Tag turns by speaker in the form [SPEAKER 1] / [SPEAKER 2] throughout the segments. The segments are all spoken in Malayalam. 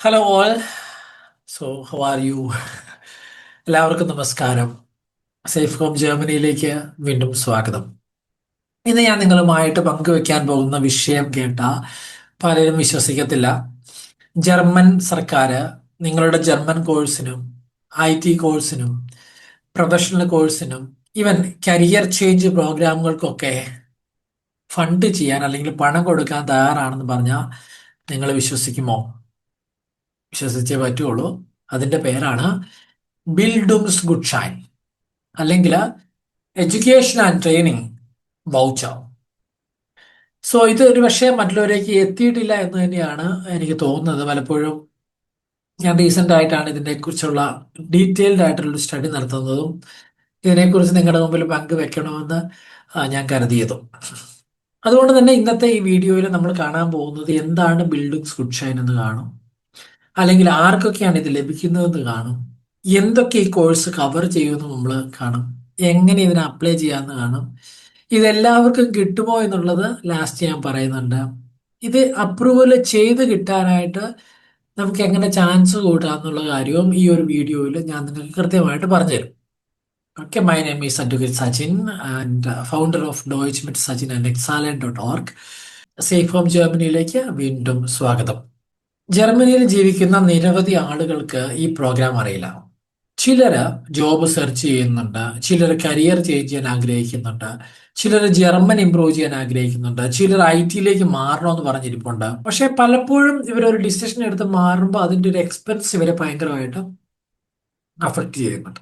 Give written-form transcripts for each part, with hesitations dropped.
[SPEAKER 1] Hello all. How are you? എല്ലാവർക്കും നമസ്കാരം. സേഫ് ഹോം ജർമ്മനിയിലേക്ക് വീണ്ടും സ്വാഗതം. ഇന്ന് ഞാൻ നിങ്ങളുമായിട്ട് പങ്കുവെക്കാൻ പോകുന്ന വിഷയം കേട്ട പലരും വിശ്വസിക്കത്തില്ല. ജർമ്മൻ സർക്കാർ നിങ്ങളുടെ ജർമ്മൻ കോഴ്സിനും IT കോഴ്സിനും പ്രൊഫഷണൽ കോഴ്സിനും ഈവൻ കരിയർ ചേഞ്ച് പ്രോഗ്രാമുകൾക്കൊക്കെ ഫണ്ട് ചെയ്യാൻ അല്ലെങ്കിൽ പണം കൊടുക്കാൻ തയ്യാറാണെന്ന് പറഞ്ഞാൽ നിങ്ങൾ വിശ്വസിക്കുമോ? വിശ്വസിച്ചേ പറ്റുള്ളൂ. അതിന്റെ പേരാണ് ബിൽഡുങ്സ് ഗുഡ്ഷൈൻ, അല്ലെങ്കിൽ എഡ്യൂക്കേഷൻ ആൻഡ് ട്രെയിനിങ് വൗച്ചർ. ഇത് ഒരു പക്ഷേ മറ്റുള്ളവരേക്ക് എത്തിയിട്ടില്ല എന്ന് തന്നെയാണ് എനിക്ക് തോന്നുന്നത്. പലപ്പോഴും ഞാൻ റീസെന്റ് ആയിട്ടാണ് ഇതിനെക്കുറിച്ചുള്ള ഡീറ്റെയിൽഡ് ആയിട്ടുള്ള സ്റ്റഡി നടത്തുന്നതും ഇതിനെക്കുറിച്ച് നിങ്ങളുടെ മുമ്പിൽ പങ്കുവെക്കണമെന്ന് ഞാൻ കരുതിയതും. അതുകൊണ്ട് തന്നെ ഇന്നത്തെ ഈ വീഡിയോയിൽ നമ്മൾ കാണാൻ പോകുന്നത് എന്താണ് ബിൽഡിങ്സ് ഗുഡ്ഷൈൻ എന്ന് കാണും, അല്ലെങ്കിൽ ആർക്കൊക്കെയാണ് ഇത് ലഭിക്കുന്നതെന്ന് കാണും, എന്തൊക്കെ ഈ കോഴ്സ് കവർ ചെയ്യുമെന്ന് നമ്മൾ കാണും, എങ്ങനെ ഇതിനെ അപ്ലൈ ചെയ്യാമെന്ന് കാണും, ഇതെല്ലാവർക്കും കിട്ടുമോ എന്നുള്ളത് ലാസ്റ്റ് ഞാൻ പറയുന്നുണ്ട്. ഇത് അപ്രൂവൽ ചെയ്ത് കിട്ടാനായിട്ട് നമുക്ക് എങ്ങനെ ചാൻസ് കൂട്ടാം എന്നുള്ള കാര്യവും ഈ ഒരു വീഡിയോയിൽ ഞാൻ നിങ്ങൾക്ക് കൃത്യമായിട്ട് പറഞ്ഞുതരും. Okay, my name is advocate Sachin and founder of Deutsch mit Sachin and എക്സാലൻ.org. സേഫ് ഹോം ജർമ്മനിയിലേക്ക് വീണ്ടും സ്വാഗതം. ജർമ്മനിയിൽ ജീവിക്കുന്ന നിരവധി ആളുകൾക്ക് ഈ പ്രോഗ്രാം അറിയില്ല. ചിലര് ജോബ് സെർച്ച് ചെയ്യുന്നുണ്ട്, ചിലർ കരിയർ ചേഞ്ച് ചെയ്യാൻ ആഗ്രഹിക്കുന്നുണ്ട്, ചിലർ ജർമ്മൻ ഇംപ്രൂവ് ചെയ്യാൻ ആഗ്രഹിക്കുന്നുണ്ട്, ചിലർ IT യിലേക്ക് മാറണമെന്ന് പറഞ്ഞിരിപ്പുണ്ട്. പക്ഷെ പലപ്പോഴും ഇവരൊരു ഡിസിഷൻ എടുത്ത് മാറുമ്പോൾ അതിന്റെ ഒരു എക്സ്പെൻസ് ഇവരെ ഭയങ്കരമായിട്ട് അഫക്റ്റ് ചെയ്യുന്നുണ്ട്.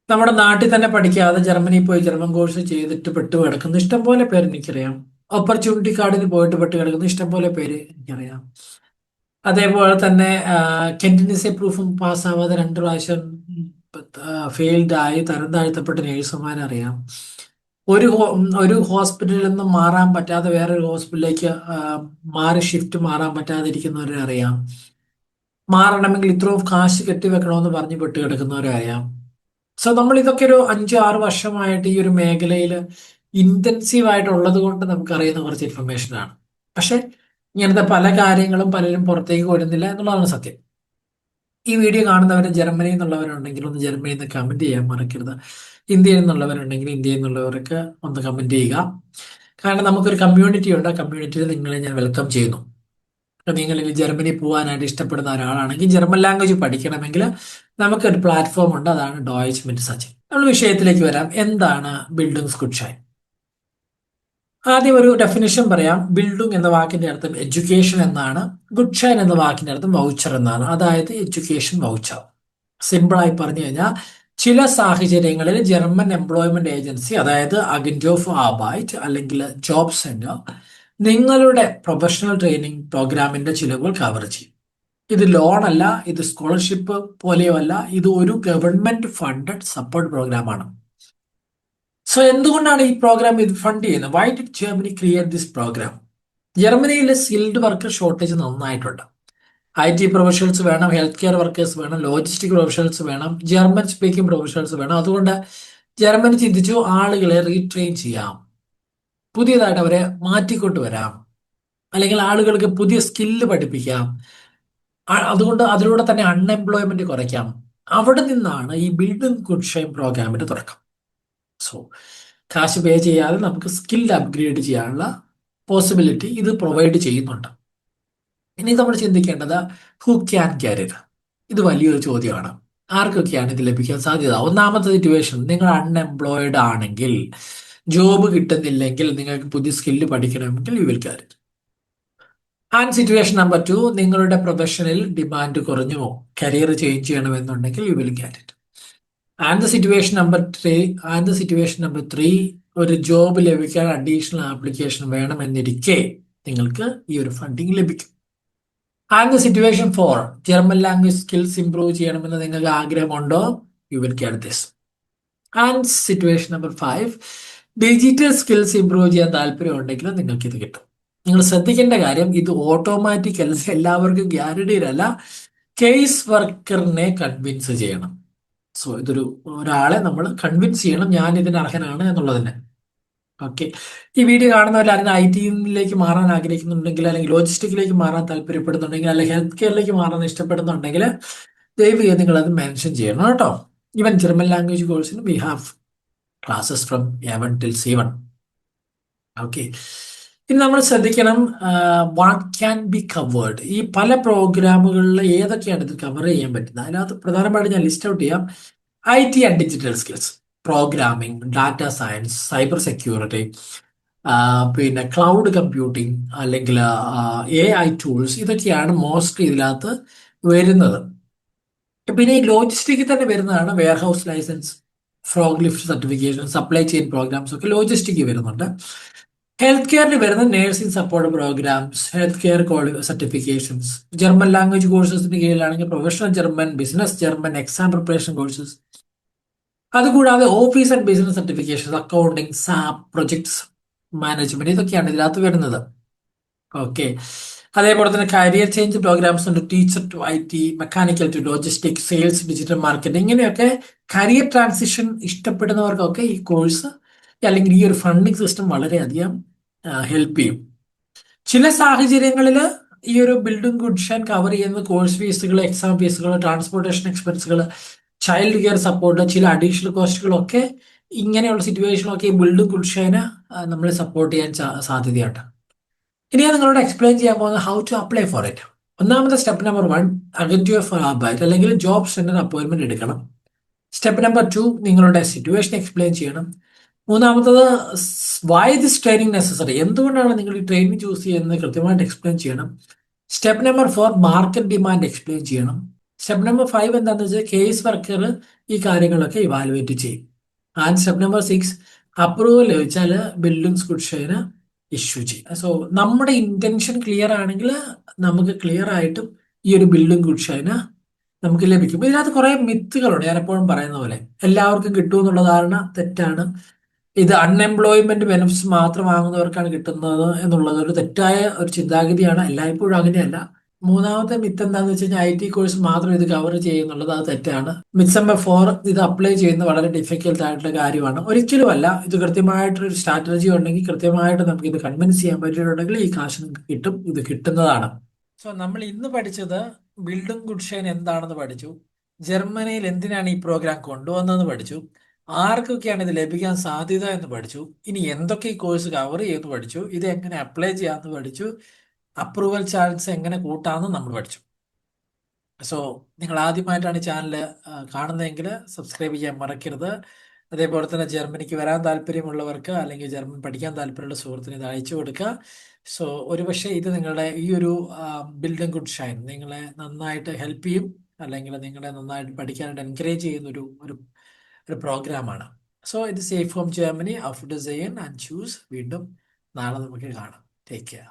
[SPEAKER 1] നമ്മുടെ നാട്ടിൽ തന്നെ പഠിക്കാതെ ജർമ്മനിയിൽ പോയി ജർമ്മൻ കോഴ്സ് ചെയ്തിട്ട് പെട്ട് കിടക്കുന്ന ഇഷ്ടംപോലെ പേര് എനിക്കറിയാം. ഓപ്പർച്യൂണിറ്റി കാർഡിന് പോയിട്ട് പെട്ട് കിടക്കുന്ന ഇഷ്ടംപോലെ പേര് എനിക്കറിയാം. അതേപോലെ തന്നെ കെന്റിനിസെ പ്രൂഫും പാസ്സാവാതെ 2 പ്രാവശ്യം ഫെയിൽഡ് ആയി തരം താഴ്ത്തപ്പെട്ട നേഴ്സുമാരെ അറിയാം. ഒരു ഹോസ്പിറ്റലിൽ നിന്ന് മാറാൻ പറ്റാതെ വേറൊരു ഹോസ്പിറ്റലിലേക്ക് മാറി ഷിഫ്റ്റ് മാറാൻ പറ്റാതെ ഇരിക്കുന്നവരെ അറിയാം. മാറണമെങ്കിൽ ഇത്രയും കാശ് കെട്ടിവെക്കണമെന്ന് പറഞ്ഞ് പെട്ട് കിടക്കുന്നവരെ അറിയാം. നമ്മൾ ഇതൊക്കെ ഒരു 5-6 വർഷമായിട്ട് ഈ ഒരു മേഖലയിൽ ഇന്റൻസീവ് ആയിട്ടുള്ളത് കൊണ്ട് നമുക്കറിയുന്ന കുറച്ച് ഇൻഫർമേഷൻ ആണ്. പക്ഷെ ഇങ്ങനത്തെ പല കാര്യങ്ങളും പലരും പുറത്തേക്ക് വരുന്നില്ല എന്നുള്ളതാണ് സത്യം. ഈ വീഡിയോ കാണുന്നവർ ജർമ്മനിയിൽ നിന്നുള്ളവരുണ്ടെങ്കിൽ ഒന്ന് ജർമ്മനിയിൽ നിന്ന് കമന്റ് ചെയ്യാൻ മറക്കരുത്. ഇന്ത്യയിൽ നിന്നുള്ളവരുണ്ടെങ്കിൽ ഇന്ത്യയിൽ നിന്നുള്ളവർക്ക് ഒന്ന് കമന്റ് ചെയ്യുക. കാരണം നമുക്കൊരു കമ്മ്യൂണിറ്റി ഉണ്ട്, ആ കമ്മ്യൂണിറ്റിയിൽ നിങ്ങളെ ഞാൻ വെൽക്കം ചെയ്യുന്നു. നിങ്ങൾ ജർമ്മനി പോകാനായിട്ട് ഇഷ്ടപ്പെടുന്ന ഒരാളാണെങ്കിൽ ജർമ്മൻ ലാംഗ്വേജ് പഠിക്കണമെങ്കിൽ നമുക്കൊരു പ്ലാറ്റ്ഫോം ഉണ്ട്, അതാണ് ഡോയ്ച്ച് മിറ്റ് സച്ചിൻ. നമ്മൾ വിഷയത്തിലേക്ക് വരാം. എന്താണ് ബിൽഡിങ്സ് ഗുഡ്ഷൈൻ? ആദ്യം ഒരു ഡെഫിനിഷൻ പറയാം. ബിൽഡിംഗ് എന്ന വാക്കിന്റെ അർത്ഥം എഡ്യൂക്കേഷൻ എന്നാണ്. ഗുഡ്ഷൈൻ എന്ന വാക്കിന്റെ അർത്ഥം വൗച്ചർ എന്നാണ്. അതായത് എഡ്യൂക്കേഷൻ വൗച്ചർ. സിമ്പിളായി പറഞ്ഞു കഴിഞ്ഞാൽ ചില സാഹചര്യങ്ങളിൽ ജർമ്മൻ എംപ്ലോയ്മെന്റ് ഏജൻസി, അതായത് അഗന്റ് ഓഫ് ആർബൈറ്റ് അല്ലെങ്കിൽ ജോബ് സെന്റർ, നിങ്ങളുടെ പ്രൊഫഷണൽ ട്രെയിനിങ് പ്രോഗ്രാമിന്റെ ചിലവുകൾ കവർ ചെയ്യും. ഇത് ലോൺ അല്ല, ഇത് സ്കോളർഷിപ്പ് പോലെയോ അല്ല, ഇത് ഒരു ഗവൺമെന്റ് ഫണ്ടഡ് സപ്പോർട്ട് പ്രോഗ്രാമാണ്. എന്തുകൊണ്ടാണ് ഈ പ്രോഗ്രാം ഇത് ഫണ്ട് ചെയ്യുന്നത്? Why did Germany create this program? ജർമ്മനിയിൽ സ്കിൽഡ് വർക്കർ ഷോർട്ടേജ് നന്നായിട്ടുണ്ട്. IT പ്രൊഫഷണൽസ് വേണം, ഹെൽത്ത് കെയർ വർക്കേഴ്സ് വേണം, ലോജിസ്റ്റിക് പ്രൊഫഷണൽസ് വേണം, ജർമ്മൻ സ്പീക്കിംഗ് പ്രൊഫഷണൽസ് വേണം. അതുകൊണ്ട് ജർമ്മനി ചിന്തിച്ചു ആളുകളെ റീട്രെയിൻ ചെയ്യാം, പുതിയതായിട്ട് അവരെ മാറ്റിക്കൊണ്ട് വരാം, അല്ലെങ്കിൽ ആളുകൾക്ക് പുതിയ സ്കില്ല് പഠിപ്പിക്കാം. അതുകൊണ്ട് അതിലൂടെ തന്നെ അൺഎംപ്ലോയ്മെന്റ് കുറയ്ക്കാം. അവിടെ നിന്നാണ് ഈ ബിൽഡിംഗ് ഗുഡ് ഷൈൻ പ്രോഗ്രാമിന്റെ തുടക്കം. സോ കാശ് പേ ചെയ്യാതെ നമുക്ക് സ്കിൽ അപ്ഗ്രേഡ് ചെയ്യാനുള്ള പോസിബിലിറ്റി ഇത് പ്രൊവൈഡ് ചെയ്യുന്നുണ്ട്. ഇനി നമ്മൾ ചിന്തിക്കേണ്ടത് ഹു ക്യാൻ ഗെറ്റ് ഇറ്റ്? ഇത് വലിയൊരു ചോദ്യമാണ്. ആർക്കൊക്കെയാണ് ഇത് ലഭിക്കാൻ സാധ്യത? ഒന്നാമത്തെ സിറ്റുവേഷൻ, നിങ്ങൾ അൺഎംപ്ലോയിഡ് ആണെങ്കിൽ, ജോബ് കിട്ടുന്നില്ലെങ്കിൽ, നിങ്ങൾക്ക് പുതിയ സ്കില്ല് പഠിക്കണമെങ്കിൽ U will get it. And situation number 2, നിങ്ങളുടെ പ്രൊഫഷനിൽ ഡിമാൻഡ് കുറഞ്ഞു, കരിയർ ചേഞ്ച് ചെയ്യണമെന്നുണ്ടെങ്കിൽ U will get it. And situation number 3, ഒരു ജോബ് ലഭിക്കാൻ അഡീഷണൽ ആപ്ലിക്കേഷൻ വേണമെന്നിരിക്കെ നിങ്ങൾക്ക് ഈ ഒരു ഫണ്ടിങ് ലഭിക്കും. And situation 4, German language skills improve ചെയ്യണമെന്ന് നിങ്ങൾക്ക് ആഗ്രഹമുണ്ടോ? You will get this. And situation number 5, digital skills improve ചെയ്യാൻ താല്പര്യമുണ്ടെങ്കിൽ നിങ്ങൾക്ക് ഇത് കിട്ടും. നിങ്ങൾ ശ്രദ്ധിക്കേണ്ട കാര്യം, ഇത് ഓട്ടോമാറ്റിക് അല്ല, എല്ലാവർക്കും ഗ്യാരണ്ടീഡ് അല്ല. കേസ് വർക്കറിനെ കൺവിൻസ് ചെയ്യണം. ഇതൊരാളെ നമ്മൾ കൺവിൻസ് ചെയ്യണം ഞാൻ ഇതിന് അർഹനാണ് എന്നുള്ളതിന്. ഓക്കെ. ഈ വീഡിയോ കാണുന്നവർ അതിന് IT യിലേക്ക് മാറാൻ ആഗ്രഹിക്കുന്നുണ്ടെങ്കിൽ, അല്ലെങ്കിൽ ലോജിസ്റ്റിക്കിലേക്ക് മാറാൻ താല്പര്യപ്പെടുന്നുണ്ടെങ്കിൽ, അല്ലെങ്കിൽ ഹെൽത്ത് കെയറിലേക്ക് മാറാൻ ഇഷ്ടപ്പെടുന്നുണ്ടെങ്കിൽ ദയവ് ചെയ്ത് നിങ്ങൾ അത് മെൻഷൻ ചെയ്യണം കേട്ടോ. ഈവൻ ജർമ്മൻ ലാംഗ്വേജ് കോഴ്സിന് we have classes from A1 till C1. Okay. ഇനി നമ്മൾ ശ്രദ്ധിക്കണം, വാട്ട് ക്യാൻ ബി കവേർഡ്. ഈ പല പ്രോഗ്രാമുകളിൽ ഏതൊക്കെയാണ് ഇത് കവർ ചെയ്യാൻ പറ്റുന്നത്? അതിനകത്ത് പ്രധാനമായിട്ട് ഞാൻ ലിസ്റ്റ് ഔട്ട് ചെയ്യാം. IT and digital skills, programming, data science, cyber security, പിന്നെ ക്ലൗഡ് കമ്പ്യൂട്ടിംഗ്, അല്ലെങ്കിൽ AI ടൂൾസ്, ഇതൊക്കെയാണ് മോസ്റ്റ്ലി ഇതിനകത്ത് വരുന്നത്. പിന്നെ ഈ ലോജിസ്റ്റിക്കിൽ തന്നെ വരുന്നതാണ് warehouse licence, fork lift certification, supply chain programmes ഒക്കെ ലോജിസ്റ്റിക്കിൽ വരുന്നുണ്ട്. ഹെൽത്ത് കെയറിൽ വരുന്ന nursing support programmes, health care certifications, German language കോഴ്സസിന് കീഴിലാണെങ്കിൽ professional German, business German, exam preparation courses. അതുകൂടാതെ office and business certifications, accounting, SAP, projects management, ഇതൊക്കെയാണ് ഇതിനകത്ത് വരുന്നത്. ഓക്കെ. അതേപോലെ തന്നെ കരിയർ ചേഞ്ച് പ്രോഗ്രാംസ് ഉണ്ട്. Teacher to IT, mechanical to logistics, sales, digital marketing, ഇങ്ങനെയൊക്കെ കരിയർ ട്രാൻസിഷൻ ഇഷ്ടപ്പെടുന്നവർക്കൊക്കെ ഈ കോഴ്സ് അല്ലെങ്കിൽ ഈ ഒരു ഫണ്ടിങ് സിസ്റ്റം വളരെയധികം ഹെൽപ്പ് ചെയ്യും. ചില സാഹചര്യങ്ങളിൽ ഈ ഒരു ബിൽഡിംഗ് ഗുഡ്സ് ആൻഡ് കവർ ചെയ്യുന്ന കോഴ്സ് ഫീസുകൾ, എക്സാം ഫീസുകൾ, ട്രാൻസ്പോർട്ടേഷൻ എക്സ്പെൻസുകൾ, ചൈൽഡ് കെയർ സപ്പോർട്ട്, ചില അഡീഷണൽ കോസ്റ്റുകളൊക്കെ ഇങ്ങനെയുള്ള സിറ്റുവേഷനൊക്കെ ഈ ബിൽഡിംഗ് ഗുഡ്ഷേനെ നമ്മളെ സപ്പോർട്ട് ചെയ്യാൻ സാധ്യതയുണ്ട്. ഇനി ഞാൻ നിങ്ങളോട് എക്സ്പ്ലെയിൻ ചെയ്യാൻ പോകുന്നത് how to apply for it. ഒന്നാമത്തെ സ്റ്റെപ്പ് നമ്പർ 1, അഗറ്റ് യുവർ ആബാറ്റ് അല്ലെങ്കിൽ ജോബ് സെന്റർ അപ്പോയിന്റ്മെന്റ് എടുക്കണം. സ്റ്റെപ്പ് നമ്പർ 2, നിങ്ങളുടെ സിറ്റുവേഷൻ എക്സ്പ്ലെയിൻ ചെയ്യണം. മൂന്നാമത്തത്, വൈ ദിസ് ട്രെയിനിങ് നെസസറി, എന്തുകൊണ്ടാണ് നിങ്ങൾ ഈ ട്രെയിനിങ് ചൂസ് ചെയ്യുന്നത് കൃത്യമായിട്ട് എക്സ്പ്ലെയിൻ ചെയ്യണം. Step number 4, market demand explain ചെയ്യണം. സ്റ്റെപ്പ് നമ്പർ 5 എന്താണെന്ന് വെച്ചാൽ കേസ് വർക്കർ ഈ കാര്യങ്ങളൊക്കെ ഇവാലുവേറ്റ് ചെയ്യും. ആൻഡ് സ്റ്റെപ്പ് നമ്പർ 6, അപ്രൂവൽ ലഭിച്ചാൽ ബിൽഡിംഗ് ഗുഡ്ഷേന് ഇഷ്യൂ ചെയ്യും. സോ നമ്മുടെ ഇന്റൻഷൻ ക്ലിയർ ആണെങ്കിൽ നമുക്ക് ക്ലിയർ ആയിട്ടും ഈ ഒരു ബിൽഡിംഗ് ഗുഡ്ഷേന് നമുക്ക് ലഭിക്കും. ഇതിനകത്ത് കുറെ മിത്തുകളുണ്ട്. ഞാൻ എപ്പോഴും പറയുന്ന പോലെ എല്ലാവർക്കും കിട്ടും എന്നുള്ള ധാരണ തെറ്റാണ്. ഇത് അൺഎംപ്ലോയ്മെന്റ് ബെനിഫിറ്റ്സ് മാത്രം വാങ്ങുന്നവർക്കാണ് കിട്ടുന്നത് എന്നുള്ളത് ഒരു തെറ്റായ ഒരു ചിന്താഗതിയാണ്. എല്ലായ്പ്പോഴും അങ്ങനെയല്ല. മൂന്നാമത്തെ മിത്ത് എന്താണെന്ന് വെച്ച് കഴിഞ്ഞാൽ IT കോഴ്സ് മാത്രം ഇത് കവർ ചെയ്യുന്നുള്ളത്, അത് തെറ്റാണ്. മിത്ത് നമ്പർ 4, ഇത് അപ്ലൈ ചെയ്യുന്നത് വളരെ ഡിഫിക്കൽട്ട് ആയിട്ടുള്ള കാര്യമാണ്. ഒരിക്കലുമല്ല. ഇത് കൃത്യമായിട്ടൊരു സ്ട്രാറ്റജി ഉണ്ടെങ്കിൽ, കൃത്യമായിട്ട് നമുക്ക് ഇത് കൺവിൻസ് ചെയ്യാൻ പറ്റിയിട്ടുണ്ടെങ്കിൽ ഈ കാശ് നിങ്ങൾക്ക് കിട്ടും. ഇത് കിട്ടുന്നതാണ്. സോ നമ്മൾ ഇന്ന് പഠിച്ചത് ബിൽഡിംഗ് ഗുഡ്ഷൈൻ എന്താണെന്ന് പഠിച്ചു. ജർമ്മനിയിൽ എന്തിനാണ് ഈ പ്രോഗ്രാം കൊണ്ടുവന്നതെന്ന് പഠിച്ചു. ആർക്കൊക്കെയാണ് ഇത് ലഭിക്കാൻ സാധ്യത എന്ന് പഠിച്ചു. ഇനി എന്തൊക്കെ ഈ കോഴ്സ് കവർ ചെയ്യുമെന്ന് പഠിച്ചു. ഇത് എങ്ങനെ അപ്ലൈ ചെയ്യാമെന്ന് പഠിച്ചു. അപ്രൂവൽ ചാൻസ് എങ്ങനെ കൂട്ടാമെന്ന് നമ്മൾ പഠിച്ചു. സോ നിങ്ങൾ ആദ്യമായിട്ടാണ് ഈ ചാനൽ കാണുന്നതെങ്കിൽ സബ്സ്ക്രൈബ് ചെയ്യാൻ മറക്കരുത്. അതേപോലെ തന്നെ ജർമ്മനിക്ക് വരാൻ താല്പര്യമുള്ളവർക്ക് അല്ലെങ്കിൽ ജർമ്മൻ പഠിക്കാൻ താല്പര്യമുള്ള സുഹൃത്തിന് ഇത് അയച്ചു കൊടുക്കുക. സോ ഒരുപക്ഷെ ഇത് നിങ്ങളുടെ ഈ ഒരു ബിൽഡിംഗ് ഗുഡ് ഷൈൻ നിങ്ങളെ നന്നായിട്ട് ഹെൽപ്പ് ചെയ്യും, അല്ലെങ്കിൽ നിങ്ങളെ നന്നായിട്ട് പഠിക്കാനായിട്ട് എൻകറേജ് ചെയ്യുന്ന ഒരു പ്രോഗ്രാമാണ്. സോ ഇത് safe home Germany, auf Wiedersehen and choose. വീണ്ടും നാളെ നമുക്ക് കാണാം. Take care.